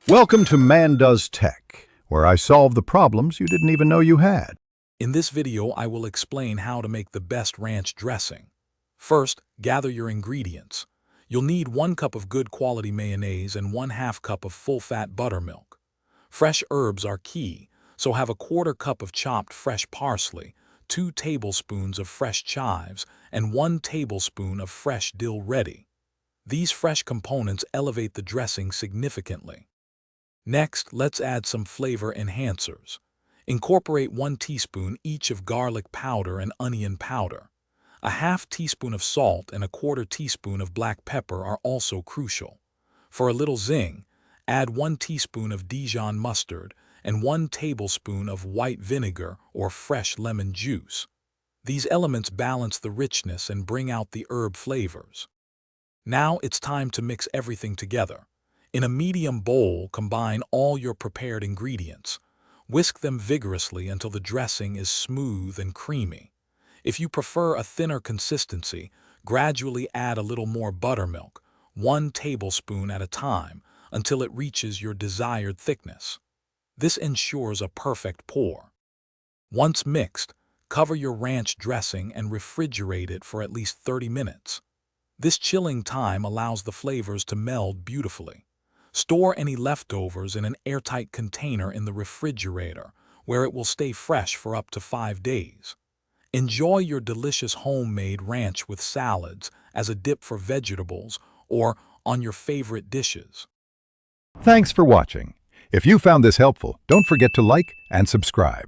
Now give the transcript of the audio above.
Welcome to Man Does Tech, where I solve the problems you didn't even know you had. In this video, I will explain how to make the best ranch dressing. First, gather your ingredients. You'll need 1 cup of good quality mayonnaise and 1/2 cup of full-fat buttermilk. Fresh herbs are key, so have a 1/4 cup of chopped fresh parsley, 2 tablespoons of fresh chives, and 1 tablespoon of fresh dill ready. These fresh components elevate the dressing significantly. Next, let's add some flavor enhancers. Incorporate 1 teaspoon each of garlic powder and onion powder. A 1/2 teaspoon of salt and a 1/4 teaspoon of black pepper are also crucial. For a little zing, add 1 teaspoon of Dijon mustard and 1 tablespoon of white vinegar or fresh lemon juice. These elements balance the richness and bring out the herb flavors. Now it's time to mix everything together. In a medium bowl, combine all your prepared ingredients. Whisk them vigorously until the dressing is smooth and creamy. If you prefer a thinner consistency, gradually add a little more buttermilk, 1 tablespoon at a time, until it reaches your desired thickness. This ensures a perfect pour. Once mixed, cover your ranch dressing and refrigerate it for at least 30 minutes. This chilling time allows the flavors to meld beautifully. Store any leftovers in an airtight container in the refrigerator, where it will stay fresh for up to 5 days. Enjoy your delicious homemade ranch with salads, as a dip for vegetables, or on your favorite dishes. Thanks for watching. If you found this helpful, don't forget to like and subscribe.